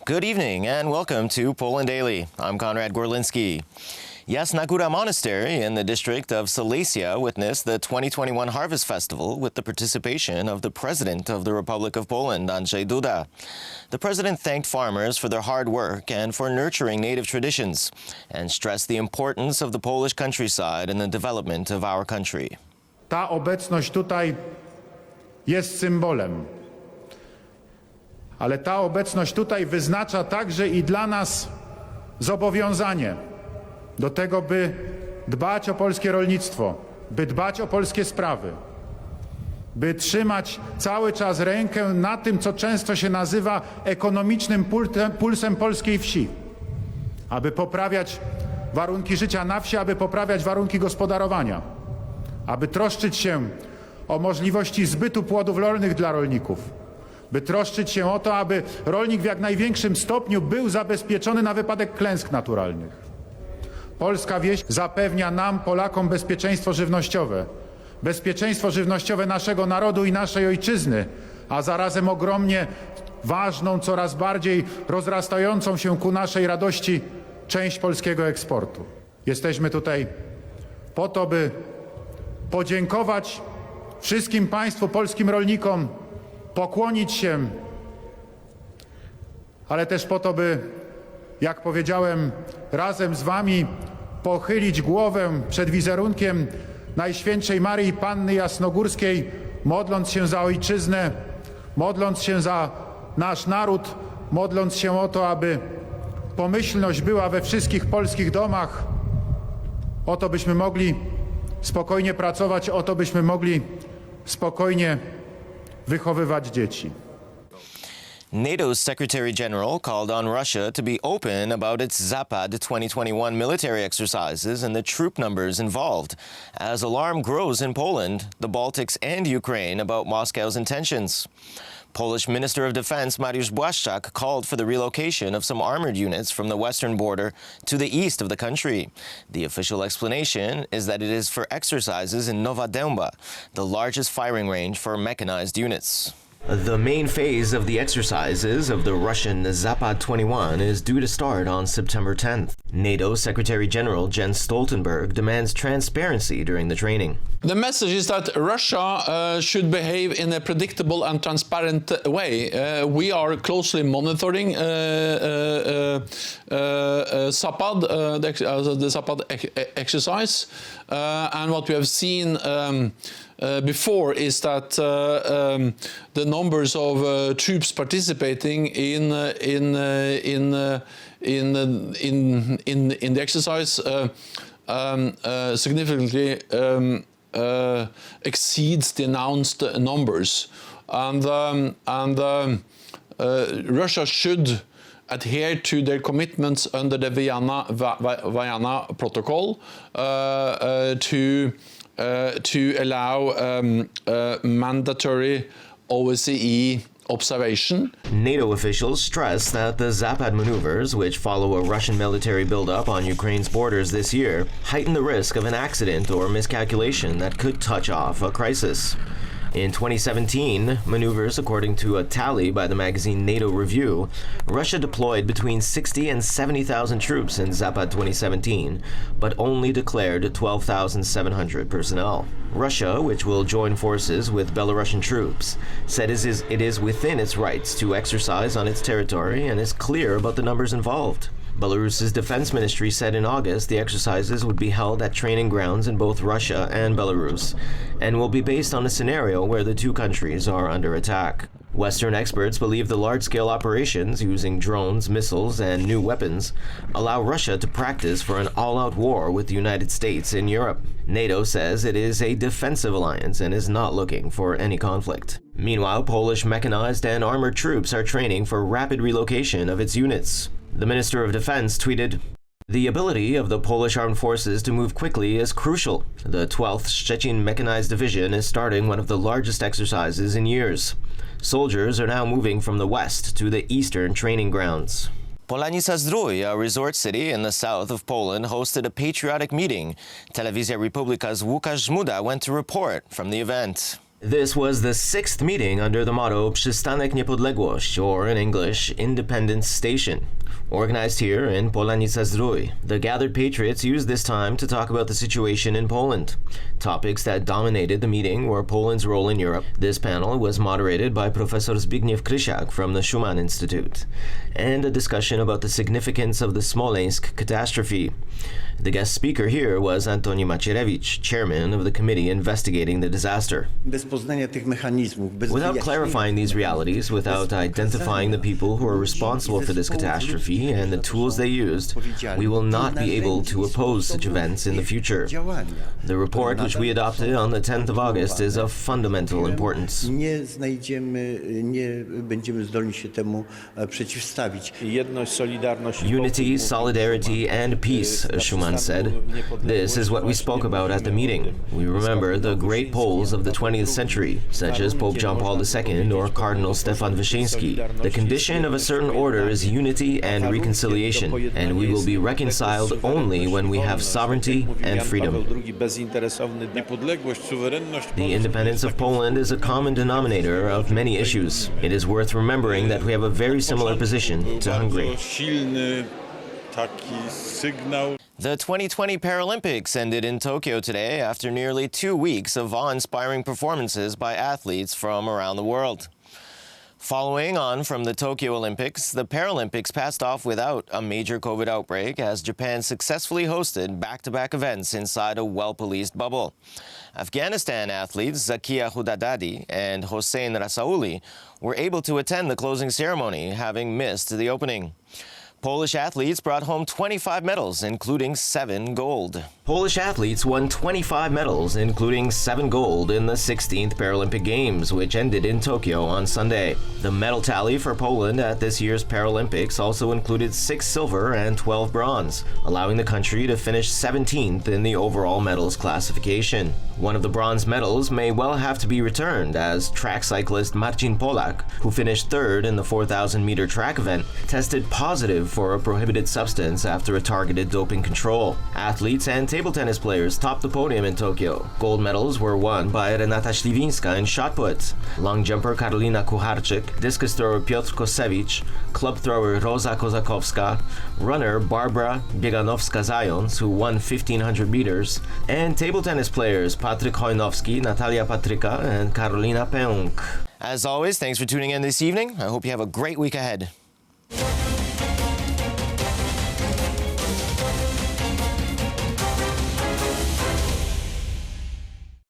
Good evening and welcome to Poland Daily. I'm Konrad Gorlinski. Jasna Góra Monastery in the district of Silesia witnessed the 2021 Harvest Festival with the participation of the President of the Republic of Poland, Andrzej Duda. The President thanked farmers for their hard work and for nurturing native traditions and stressed the importance of the Polish countryside in the development of our country. Ta obecność tutaj jest symbolem. Ale ta obecność tutaj wyznacza także i dla nas zobowiązanie do tego, by dbać o polskie rolnictwo, by dbać o polskie sprawy, by trzymać cały czas rękę na tym, co często się nazywa ekonomicznym pulsem polskiej wsi, aby poprawiać warunki życia na wsi, aby poprawiać warunki gospodarowania, aby troszczyć się o możliwości zbytu płodów rolnych dla rolników, by troszczyć się o to, aby rolnik w jak największym stopniu był zabezpieczony na wypadek klęsk naturalnych. Polska wieś zapewnia nam, Polakom, bezpieczeństwo żywnościowe naszego narodu i naszej ojczyzny, a zarazem ogromnie ważną, coraz bardziej rozrastającą się ku naszej radości część polskiego eksportu. Jesteśmy tutaj po to, by podziękować wszystkim Państwu, polskim rolnikom, pokłonić się, ale też po to, by, jak powiedziałem, razem z Wami pochylić głowę przed wizerunkiem Najświętszej Maryi Panny Jasnogórskiej, modląc się za ojczyznę, modląc się za nasz naród, modląc się o to, aby pomyślność była we wszystkich polskich domach, o to, byśmy mogli spokojnie pracować, o to, byśmy mogli spokojnie wychowywać dzieci. NATO's Secretary General called on Russia to be open about its Zapad 2021 military exercises and the troop numbers involved, as alarm grows in Poland, the Baltics and Ukraine about Moscow's intentions. Polish Minister of Defense Mariusz Błaszczak called for the relocation of some armored units from the western border to the east of the country. The official explanation is that it is for exercises in Nowa Dęba, the largest firing range for mechanized units. The main phase of the exercises of the Russian Zapad 21 is due to start on September 10th. NATO Secretary General Jens Stoltenberg demands transparency during the training. The message is that Russia should behave in a predictable and transparent way. We are closely monitoring Zapad, the Zapad exercise, and what we have seen before is that the numbers of troops participating in the exercise significantly exceeds the announced numbers, and Russia should adhere to their commitments under the Vienna Protocol to allow mandatory OSCE observation. NATO officials stress that the Zapad maneuvers, which follow a Russian military buildup on Ukraine's borders this year, heighten the risk of an accident or miscalculation that could touch off a crisis. In 2017, maneuvers, according to a tally by the magazine NATO Review, Russia deployed between 60 and 70,000 troops in Zapad 2017, but only declared 12,700 personnel. Russia, which will join forces with Belarusian troops, said it is within its rights to exercise on its territory and is clear about the numbers involved. Belarus's defense ministry said in August the exercises would be held at training grounds in both Russia and Belarus and will be based on a scenario where the two countries are under attack. Western experts believe the large-scale operations using drones, missiles, and new weapons allow Russia to practice for an all-out war with the United States in Europe. NATO says it is a defensive alliance and is not looking for any conflict. Meanwhile, Polish mechanized and armored troops are training for rapid relocation of its units. The Minister of Defense tweeted, "The ability of the Polish armed forces to move quickly is crucial. The 12th Szczecin Mechanized Division is starting one of the largest exercises in years. Soldiers are now moving from the west to the eastern training grounds." Polanice-Zdrój, a resort city in the south of Poland, hosted a patriotic meeting. Telewizja Republika's Łukasz Żmuda went to report from the event. This was the 6th meeting under the motto Przystanek Niepodległość, or in English, Independence Station, organized here in Polanice-Zdrój. The gathered patriots used this time to talk about the situation in Poland. Topics that dominated the meeting were Poland's role in Europe. This panel was moderated by Professor Zbigniew Krysiak from the Schumann Institute, and a discussion about the significance of the Smolensk catastrophe. The guest speaker here was Antoni Macierewicz, chairman of the committee investigating the disaster. Without clarifying these realities, without identifying the people who are responsible for this catastrophe and the tools they used, we will not be able to oppose such events in the future. The report which we adopted on the 10th of August is of fundamental importance. Unity, solidarity, and peace, Schumann said. This is what we spoke about at the meeting. We remember the great Poles of the 20th century, such as Pope John Paul II or Cardinal Stefan Wyszyński. The condition of a certain order is unity and reconciliation, and we will be reconciled only when we have sovereignty and freedom. The independence of Poland is a common denominator of many issues. It is worth remembering that we have a very similar position to Hungary. The 2020 Paralympics ended in Tokyo today after nearly 2 weeks of awe-inspiring performances by athletes from around the world. Following on from the Tokyo Olympics, the Paralympics passed off without a major COVID outbreak as Japan successfully hosted back-to-back events inside a well-policed bubble. Afghanistan athletes Zakia Hudadadi and Hossein Rasaouli were able to attend the closing ceremony, having missed the opening. Polish athletes brought home 25 medals, including 7 gold. Polish athletes won 25 medals, including 7 gold in the 16th Paralympic Games, which ended in Tokyo on Sunday. The medal tally for Poland at this year's Paralympics also included 6 silver and 12 bronze, allowing the country to finish 17th in the overall medals classification. One of the bronze medals may well have to be returned, as track cyclist Marcin Polak, who finished 3rd in the 4,000-meter track event, tested positive for a prohibited substance after a targeted doping control. Athletes and table tennis players topped the podium in Tokyo. Gold medals were won by Renata Śliwińska in shot put, long jumper Karolina Kucharczyk, discus thrower Piotr Kosewicz, club thrower Rosa Kozakowska, runner Barbara Bieganowska-Zając, who won 1,500 meters, and table tennis players Patryk Hojnowski, Natalia Patryka, and Karolina Pęk. As always, thanks for tuning in this evening. I hope you have a great week ahead.